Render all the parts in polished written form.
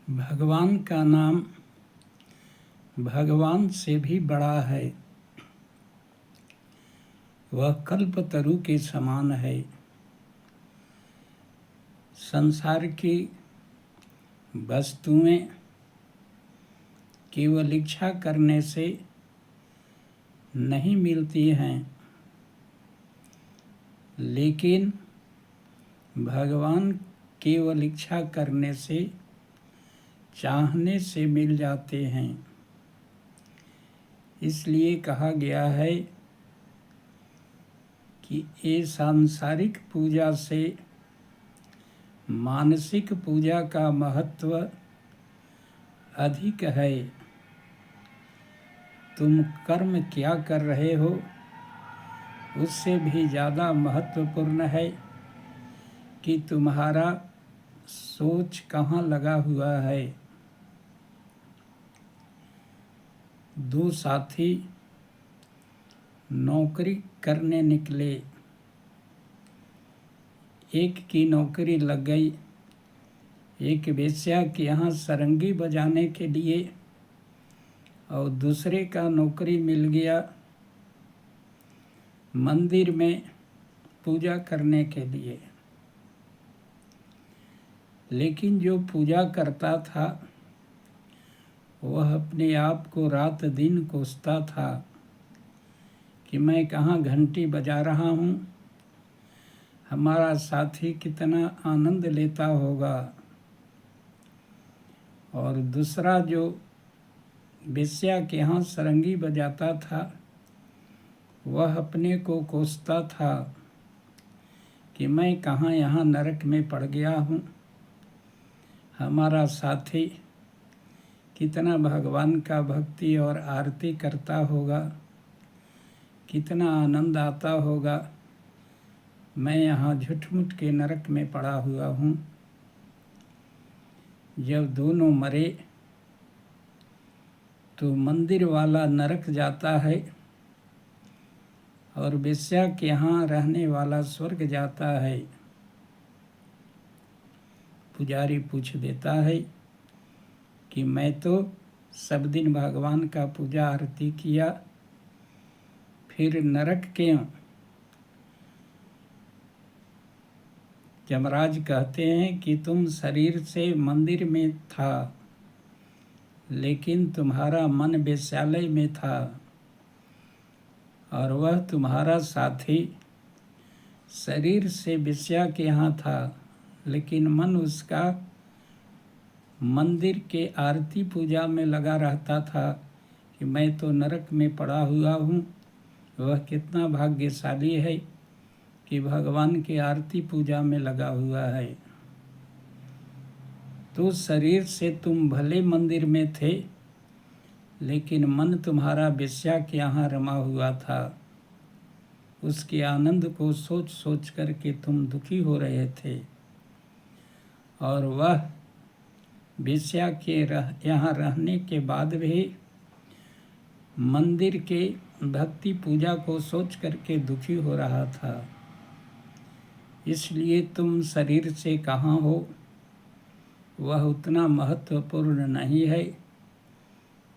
भगवान का नाम भगवान से भी बड़ा है। वह कल्पतरु के समान है। संसार की वस्तुएं केवल इच्छा करने से नहीं मिलती हैं, लेकिन भगवान केवल इच्छा करने से, चाहने से मिल जाते हैं। इसलिए कहा गया है कि ये सांसारिक पूजा से मानसिक पूजा का महत्व अधिक है। तुम कर्म क्या कर रहे हो, उससे भी ज़्यादा महत्वपूर्ण है कि तुम्हारा सोच कहाँ लगा हुआ है। दो साथी नौकरी करने निकले। एक की नौकरी लग गई, एक वेश्या के यहाँ सारंगी बजाने के लिए, और दूसरे का नौकरी मिल गया मंदिर में पूजा करने के लिए। लेकिन जो पूजा करता था वह अपने आप को रात दिन कोसता था कि मैं कहाँ घंटी बजा रहा हूँ, हमारा साथी कितना आनंद लेता होगा। और दूसरा जो वेश्या के यहाँ सारंगी बजाता था वह अपने को कोसता था कि मैं कहाँ यहाँ नरक में पड़ गया हूँ, हमारा साथी कितना भगवान का भक्ति और आरती करता होगा, कितना आनंद आता होगा, मैं यहाँ झुठमुठ के नरक में पड़ा हुआ हूँ। जब दोनों मरे तो मंदिर वाला नरक जाता है और वेश्या के यहाँ रहने वाला स्वर्ग जाता है। पुजारी पूछ देता है कि मैं तो सब दिन भगवान का पूजा आरती किया, फिर नरक क्यों? यमराज कहते हैं कि तुम शरीर से मंदिर में था, लेकिन तुम्हारा मन वेश्यालय में था, और वह तुम्हारा साथी शरीर से वेश्या के यहाँ था, लेकिन मन उसका मंदिर के आरती पूजा में लगा रहता था कि मैं तो नरक में पड़ा हुआ हूँ। वह कितना भाग्यशाली है कि भगवान की आरती पूजा में लगा हुआ है। तो शरीर से तुम भले मंदिर में थे, लेकिन मन तुम्हारा वेश्या के यहाँ रमा हुआ था। उसके आनंद को सोच सोच करके तुम दुखी हो रहे थे, और वह वेश्या के यहाँ रहने के बाद भी मंदिर के भक्ति पूजा को सोच करके दुखी हो रहा था। इसलिए तुम शरीर से कहाँ हो, वह उतना महत्वपूर्ण नहीं है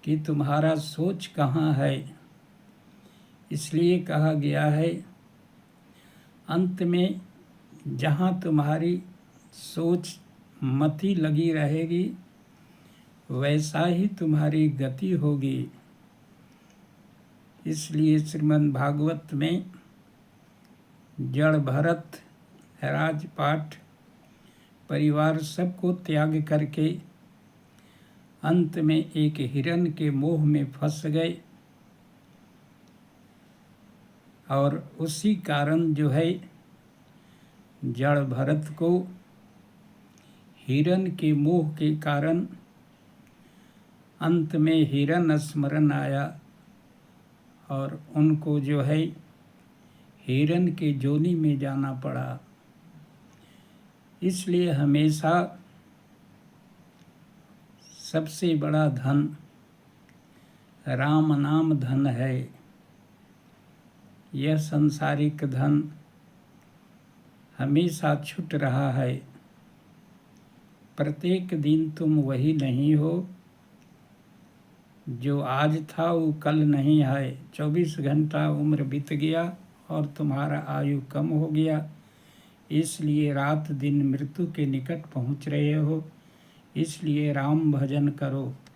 कि तुम्हारा सोच कहाँ है। इसलिए कहा गया है, अंत में जहाँ तुम्हारी सोच मति लगी रहेगी, वैसा ही तुम्हारी गति होगी। इसलिए श्रीमद् भागवत में जड़ भरत राजपाट परिवार सबको त्याग करके अंत में एक हिरण के मोह में फंस गए, और उसी कारण जो है जड़ भरत को हिरण के मोह के कारण अंत में हिरण स्मरण आया, और उनको जो है हिरण के जोनी में जाना पड़ा। इसलिए हमेशा सबसे बड़ा धन राम नाम धन है। यह संसारिक धन हमेशा छूट रहा है। प्रत्येक दिन तुम वही नहीं हो, जो आज था वो कल नहीं है। 24 घंटा उम्र बीत गया और तुम्हारा आयु कम हो गया, इसलिए रात दिन मृत्यु के निकट पहुँच रहे हो। इसलिए राम भजन करो।